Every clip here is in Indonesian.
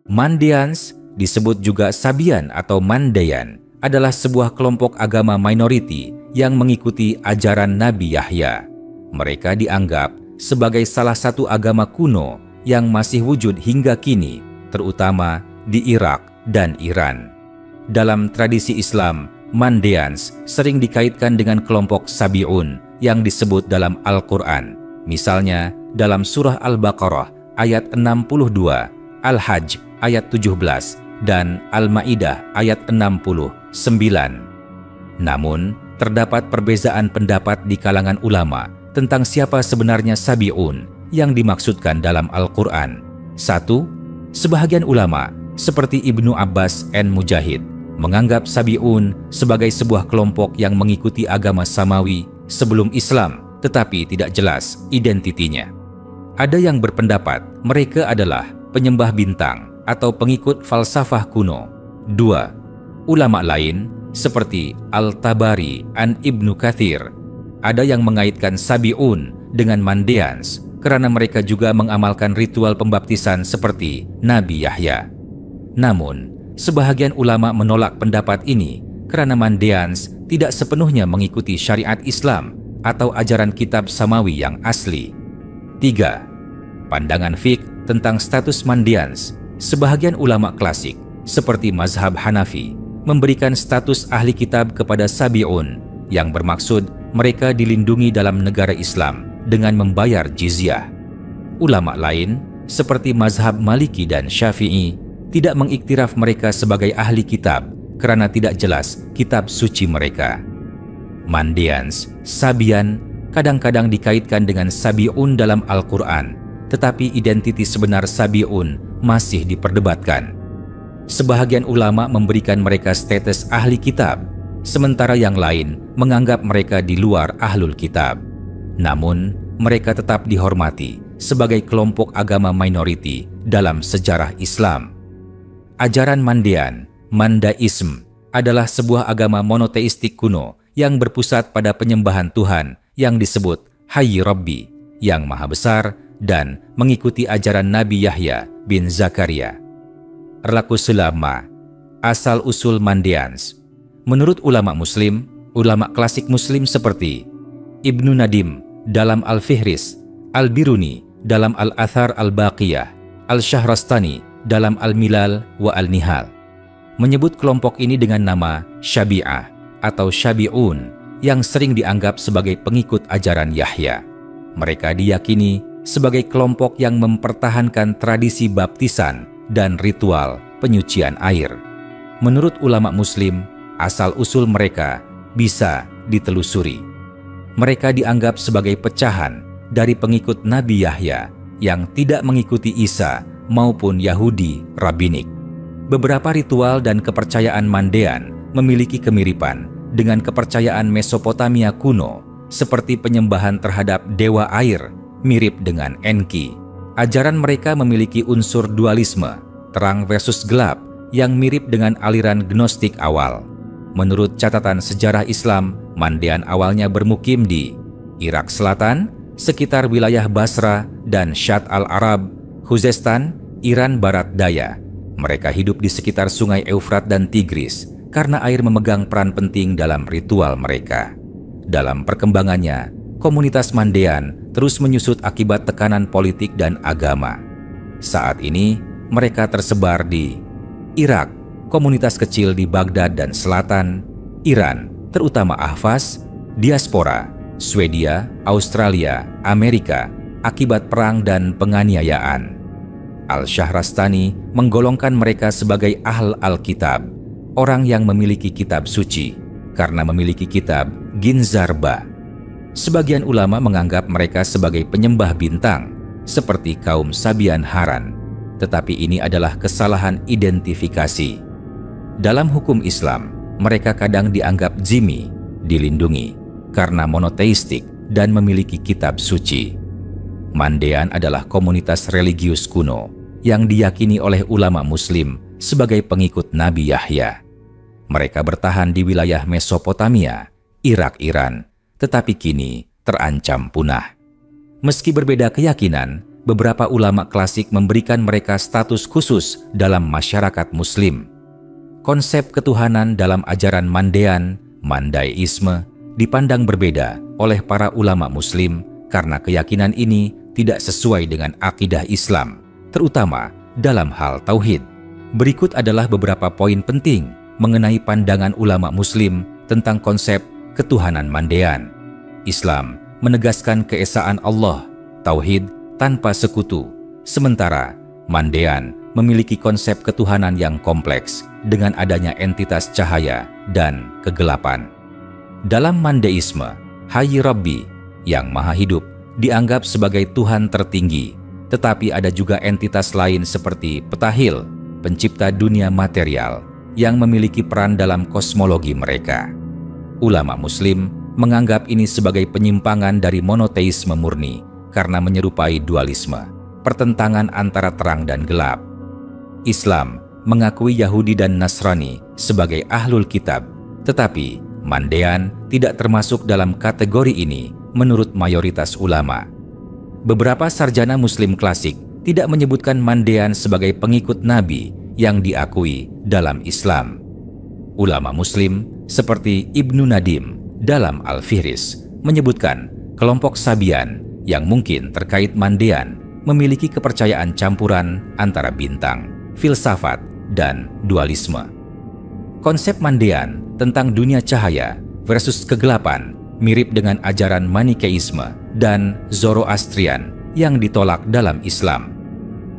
Mandeans, disebut juga Sabian atau Mandaean, adalah sebuah kelompok agama minoriti yang mengikuti ajaran Nabi Yahya. Mereka dianggap sebagai salah satu agama kuno yang masih wujud hingga kini, terutama di Irak dan Iran. Dalam tradisi Islam, Mandeans sering dikaitkan dengan kelompok Sabi'un yang disebut dalam Al-Quran. Misalnya dalam surah Al-Baqarah ayat 62, Al-Hajj ayat 17, dan Al-Ma'idah ayat 69. Namun, terdapat perbezaan pendapat di kalangan ulama tentang siapa sebenarnya Sabi'un yang dimaksudkan dalam Al-Quran. 1. Sebahagian ulama seperti Ibnu Abbas dan Mujahid menganggap Sabi'un sebagai sebuah kelompok yang mengikuti agama Samawi sebelum Islam, tetapi tidak jelas identitinya. Ada yang berpendapat mereka adalah penyembah bintang atau pengikut falsafah kuno. 2. Ulama lain seperti Al-Tabari dan Ibnu Katsir ada yang mengaitkan Sabi'un dengan Mandeans karena mereka juga mengamalkan ritual pembaptisan seperti Nabi Yahya. Namun, sebahagian ulama menolak pendapat ini karena Mandeans tidak sepenuhnya mengikuti syariat Islam atau ajaran kitab Samawi yang asli. 3. Pandangan fiqh tentang status Mandeans. Sebahagian ulama klasik seperti mazhab Hanafi memberikan status ahli kitab kepada Sabi'un yang bermaksud mereka dilindungi dalam negara Islam dengan membayar jizyah. Ulama lain seperti mazhab Maliki dan Syafi'i tidak mengiktiraf mereka sebagai ahli kitab karena tidak jelas kitab suci mereka. Mandeans, Sabian kadang-kadang dikaitkan dengan Sabi'un dalam Al-Quran, tetapi identitas sebenar Sabi'un masih diperdebatkan. Sebahagian ulama memberikan mereka status ahli kitab, sementara yang lain menganggap mereka di luar ahlul kitab. Namun, mereka tetap dihormati sebagai kelompok agama minoriti dalam sejarah Islam. Ajaran Mandean, Mandaism, adalah sebuah agama monoteistik kuno yang berpusat pada penyembahan Tuhan yang disebut Hayy Rabbi, yang Maha Besar, dan mengikuti ajaran Nabi Yahya bin Zakaria. Erlakusulama, asal-usul Mandeans. Menurut ulama Muslim, ulama klasik Muslim seperti Ibnu Nadim dalam Al-Fihris, Al-Biruni dalam Al-Athar Al-Baqiyah, Al-Shahrastani dalam Al-Milal wa Al-Nihal, menyebut kelompok ini dengan nama Syabi'ah atau Syabi'un yang sering dianggap sebagai pengikut ajaran Yahya. Mereka diyakini sebagai kelompok yang mempertahankan tradisi baptisan dan ritual penyucian air. Menurut ulama Muslim, asal-usul mereka bisa ditelusuri. Mereka dianggap sebagai pecahan dari pengikut Nabi Yahya yang tidak mengikuti Isa maupun Yahudi Rabbinik. Beberapa ritual dan kepercayaan Mandean memiliki kemiripan dengan kepercayaan Mesopotamia kuno, seperti penyembahan terhadap dewa air, mirip dengan Enki. Ajaran mereka memiliki unsur dualisme, terang versus gelap, yang mirip dengan aliran Gnostik awal. Menurut catatan sejarah Islam, Mandean awalnya bermukim di Irak Selatan, sekitar wilayah Basra dan Syat al-Arab, Khuzestan, Iran Barat Daya. Mereka hidup di sekitar sungai Eufrat dan Tigris karena air memegang peran penting dalam ritual mereka. Dalam perkembangannya, komunitas Mandean terus menyusut akibat tekanan politik dan agama. Saat ini, mereka tersebar di Irak, komunitas kecil di Baghdad dan selatan, Iran, terutama Ahvaz, diaspora, Swedia, Australia, Amerika, akibat perang dan penganiayaan. Al-Shahrastani menggolongkan mereka sebagai Ahl Al-Kitab, orang yang memiliki kitab suci, karena memiliki kitab Ginzarba. Sebagian ulama menganggap mereka sebagai penyembah bintang, seperti kaum Sabian Haran, tetapi ini adalah kesalahan identifikasi. Dalam hukum Islam, mereka kadang dianggap zimmi, dilindungi, karena monoteistik dan memiliki kitab suci. Mandean adalah komunitas religius kuno yang diyakini oleh ulama Muslim sebagai pengikut Nabi Yahya. Mereka bertahan di wilayah Mesopotamia, Irak, Iran, tetapi kini terancam punah. Meski berbeda keyakinan, beberapa ulama klasik memberikan mereka status khusus dalam masyarakat Muslim. Konsep ketuhanan dalam ajaran Mandean, Mandaisme, dipandang berbeda oleh para ulama Muslim karena keyakinan ini tidak sesuai dengan akidah Islam, terutama dalam hal tauhid. Berikut adalah beberapa poin penting mengenai pandangan ulama Muslim tentang konsep ketuhanan Mandean. Islam menegaskan keesaan Allah, tauhid tanpa sekutu, sementara Mandean memiliki konsep ketuhanan yang kompleks dengan adanya entitas cahaya dan kegelapan. Dalam Mandeisme, Hayy Rabbi, yang maha hidup, dianggap sebagai Tuhan tertinggi, tetapi ada juga entitas lain seperti Petahil, pencipta dunia material, yang memiliki peran dalam kosmologi mereka. Ulama Muslim menganggap ini sebagai penyimpangan dari monoteisme murni karena menyerupai dualisme, pertentangan antara terang dan gelap. Islam mengakui Yahudi dan Nasrani sebagai ahlul kitab, tetapi Mandean tidak termasuk dalam kategori ini menurut mayoritas ulama. Beberapa sarjana Muslim klasik tidak menyebutkan Mandean sebagai pengikut Nabi yang diakui dalam Islam. Ulama Muslim seperti Ibnu Nadim dalam Al-Fihris menyebutkan kelompok Sabian yang mungkin terkait Mandean memiliki kepercayaan campuran antara bintang, filsafat, dan dualisme. Konsep Mandean tentang dunia cahaya versus kegelapan mirip dengan ajaran Manikeisme dan Zoroastrian yang ditolak dalam Islam.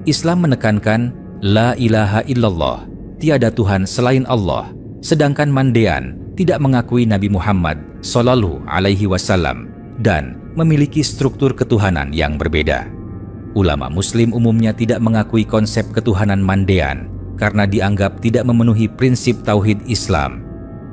Islam menekankan La ilaha illallah, tiada Tuhan selain Allah, sedangkan Mandean tidak mengakui Nabi Muhammad Shallallahu Alaihi Wasallam dan memiliki struktur ketuhanan yang berbeda. Ulama Muslim umumnya tidak mengakui konsep ketuhanan Mandean karena dianggap tidak memenuhi prinsip tauhid Islam.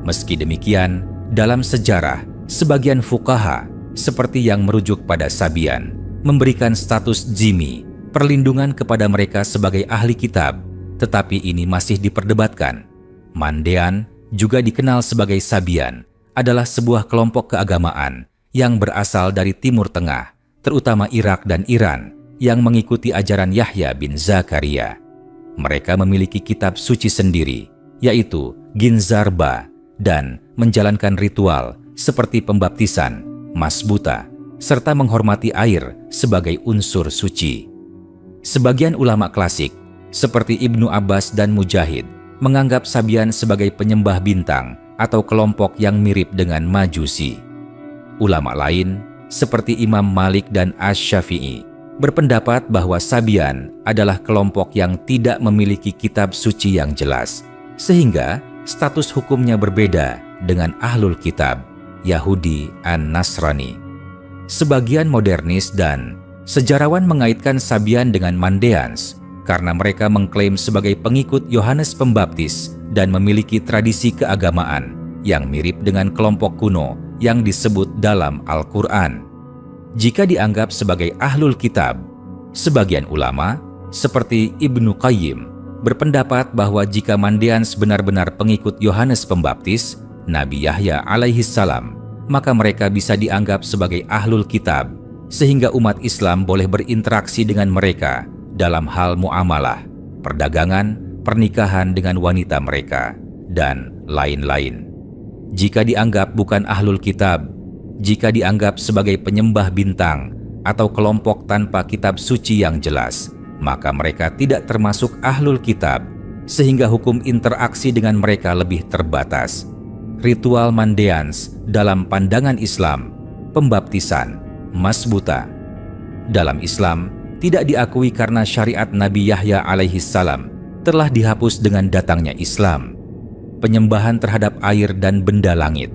Meski demikian, dalam sejarah, sebagian fuqaha seperti yang merujuk pada Sabian memberikan status jimi, perlindungan kepada mereka sebagai ahli kitab, tetapi ini masih diperdebatkan. Mandean, juga dikenal sebagai Sabian, adalah sebuah kelompok keagamaan yang berasal dari Timur Tengah, terutama Irak dan Iran, yang mengikuti ajaran Yahya bin Zakaria. Mereka memiliki kitab suci sendiri, yaitu Ginzarba, dan menjalankan ritual seperti pembaptisan, masbuta, serta menghormati air sebagai unsur suci. Sebagian ulama klasik, seperti Ibnu Abbas dan Mujahid, menganggap Sabian sebagai penyembah bintang atau kelompok yang mirip dengan Majusi. Ulama lain, seperti Imam Malik dan Asy-Syafi'i, berpendapat bahwa Sabian adalah kelompok yang tidak memiliki kitab suci yang jelas, sehingga status hukumnya berbeda dengan ahlul kitab, Yahudi dan Nasrani. Sebagian modernis dan sejarawan mengaitkan Sabian dengan Mandeans karena mereka mengklaim sebagai pengikut Yohanes Pembaptis dan memiliki tradisi keagamaan yang mirip dengan kelompok kuno yang disebut dalam Al-Quran. Jika dianggap sebagai ahlul kitab, sebagian ulama seperti Ibnu Qayyim berpendapat bahwa jika Mandeans benar-benar pengikut Yohanes Pembaptis, Nabi Yahya alaihi salam, maka mereka bisa dianggap sebagai ahlul kitab, sehingga umat Islam boleh berinteraksi dengan mereka dalam hal muamalah, perdagangan, pernikahan dengan wanita mereka, dan lain-lain. Jika dianggap bukan ahlul kitab, jika dianggap sebagai penyembah bintang atau kelompok tanpa kitab suci yang jelas, maka mereka tidak termasuk ahlul kitab, sehingga hukum interaksi dengan mereka lebih terbatas. Ritual Mandeans dalam pandangan Islam, pembaptisan, masbuta, dalam Islam tidak diakui karena syariat Nabi Yahya alaihi salam telah dihapus dengan datangnya Islam. Penyembahan terhadap air dan benda langit,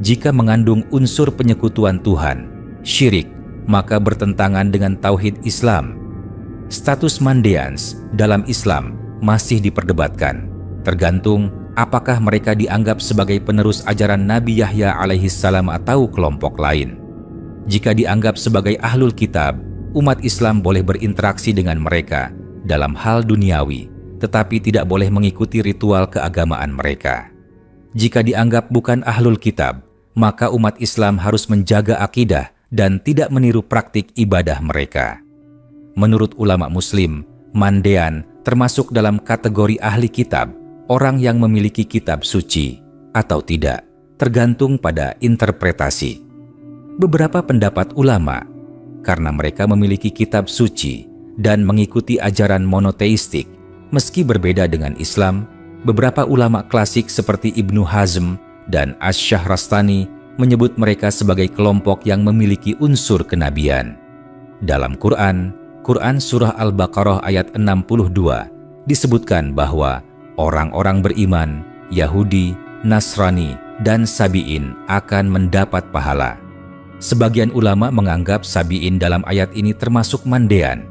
jika mengandung unsur penyekutuan Tuhan, syirik, maka bertentangan dengan tauhid Islam. Status Mandeans dalam Islam masih diperdebatkan, tergantung apakah mereka dianggap sebagai penerus ajaran Nabi Yahya alaihi salam atau kelompok lain. Jika dianggap sebagai ahlul kitab, umat Islam boleh berinteraksi dengan mereka dalam hal duniawi, tetapi tidak boleh mengikuti ritual keagamaan mereka. Jika dianggap bukan ahlul kitab, maka umat Islam harus menjaga akidah dan tidak meniru praktik ibadah mereka. Menurut ulama Muslim, Mandean termasuk dalam kategori ahli kitab, orang yang memiliki kitab suci atau tidak, tergantung pada interpretasi. Beberapa pendapat ulama, karena mereka memiliki kitab suci dan mengikuti ajaran monoteistik, meski berbeda dengan Islam, beberapa ulama klasik seperti Ibnu Hazm dan Asy-Syahrastani menyebut mereka sebagai kelompok yang memiliki unsur kenabian. Dalam Quran Surah Al-Baqarah ayat 62 disebutkan bahwa orang-orang beriman, Yahudi, Nasrani, dan Sabi'in akan mendapat pahala. Sebagian ulama menganggap Sabi'in dalam ayat ini termasuk Mandean.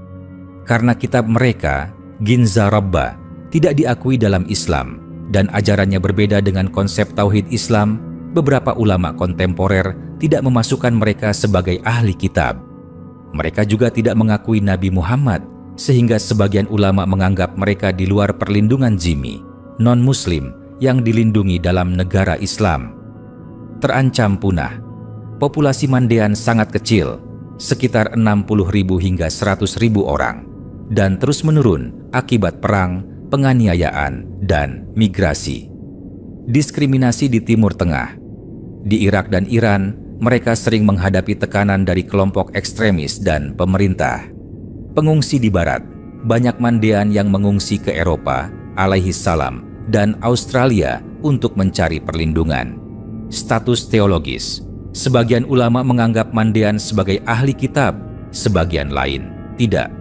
Karena kitab mereka, Ginza Rabbah, tidak diakui dalam Islam dan ajarannya berbeda dengan konsep tauhid Islam, beberapa ulama kontemporer tidak memasukkan mereka sebagai ahli kitab. Mereka juga tidak mengakui Nabi Muhammad, sehingga sebagian ulama menganggap mereka di luar perlindungan zimmi, non-muslim yang dilindungi dalam negara Islam. Terancam punah. Populasi Mandean sangat kecil, sekitar 60.000 hingga 100.000 orang, dan terus menurun akibat perang, penganiayaan, dan migrasi. Diskriminasi di Timur Tengah. Di Irak dan Iran, mereka sering menghadapi tekanan dari kelompok ekstremis dan pemerintah. Pengungsi di Barat, banyak Mandean yang mengungsi ke Eropa, alaihissalam, dan Australia untuk mencari perlindungan. Status teologis. Sebagian ulama menganggap Mandean sebagai ahli kitab, sebagian lain tidak.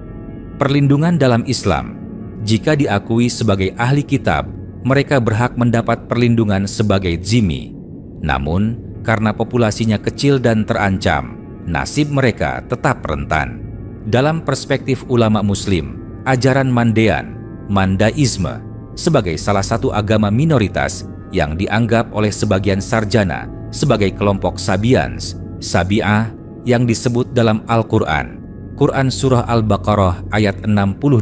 Perlindungan dalam Islam. Jika diakui sebagai ahli kitab, mereka berhak mendapat perlindungan sebagai zimmi. Namun, karena populasinya kecil dan terancam, nasib mereka tetap rentan. Dalam perspektif ulama Muslim, ajaran Mandean, Mandaisme, sebagai salah satu agama minoritas yang dianggap oleh sebagian sarjana sebagai kelompok Sabians, Sabi'ah, yang disebut dalam Al-Quran, Quran Surah Al-Baqarah ayat 62,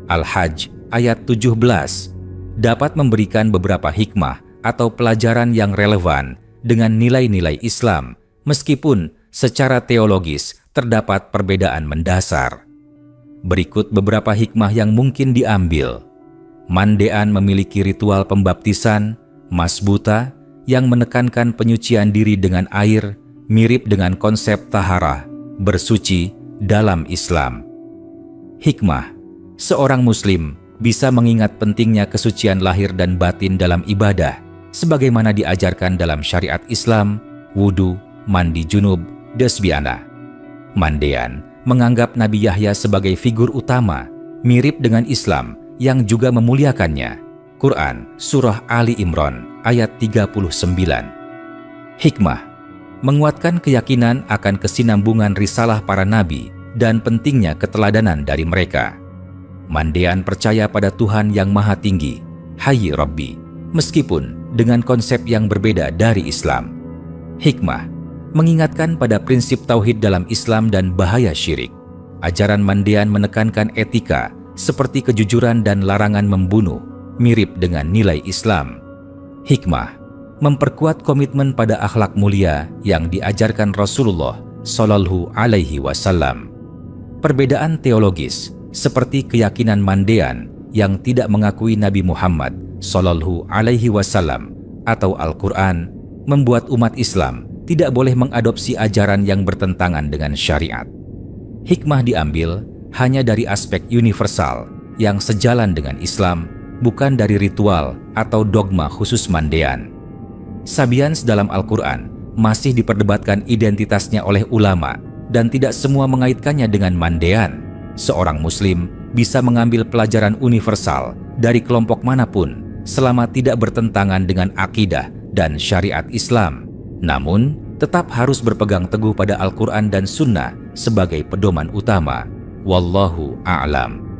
Al-Hajj ayat 17, dapat memberikan beberapa hikmah atau pelajaran yang relevan dengan nilai-nilai Islam, meskipun secara teologis terdapat perbedaan mendasar. Berikut beberapa hikmah yang mungkin diambil. Mandean memiliki ritual pembaptisan, masbuta, yang menekankan penyucian diri dengan air, mirip dengan konsep taharah, bersuci, dalam Islam. Hikmah, seorang Muslim bisa mengingat pentingnya kesucian lahir dan batin dalam ibadah, sebagaimana diajarkan dalam syariat Islam, wudu, mandi junub, desbiana. Mandean menganggap Nabi Yahya sebagai figur utama, mirip dengan Islam yang juga memuliakannya. Quran Surah Ali Imran ayat 39. Hikmah, menguatkan keyakinan akan kesinambungan risalah para nabi dan pentingnya keteladanan dari mereka. Mandean percaya pada Tuhan yang Maha Tinggi, Hayy Rabbi, meskipun dengan konsep yang berbeda dari Islam. Hikmah, mengingatkan pada prinsip tauhid dalam Islam dan bahaya syirik. Ajaran Mandean menekankan etika seperti kejujuran dan larangan membunuh, mirip dengan nilai Islam. Hikmah, memperkuat komitmen pada akhlak mulia yang diajarkan Rasulullah Shallallahu Alaihi Wasallam. Perbedaan teologis seperti keyakinan Mandean yang tidak mengakui Nabi Muhammad Shallallahu Alaihi Wasallam atau Al-Quran membuat umat Islam tidak boleh mengadopsi ajaran yang bertentangan dengan syariat. Hikmah diambil hanya dari aspek universal yang sejalan dengan Islam, bukan dari ritual atau dogma khusus Mandean. Sabians dalam Al-Quran masih diperdebatkan identitasnya oleh ulama dan tidak semua mengaitkannya dengan Mandean. Seorang Muslim bisa mengambil pelajaran universal dari kelompok manapun selama tidak bertentangan dengan akidah dan syariat Islam. Namun, tetap harus berpegang teguh pada Al-Quran dan Sunnah sebagai pedoman utama. Wallahu a'lam.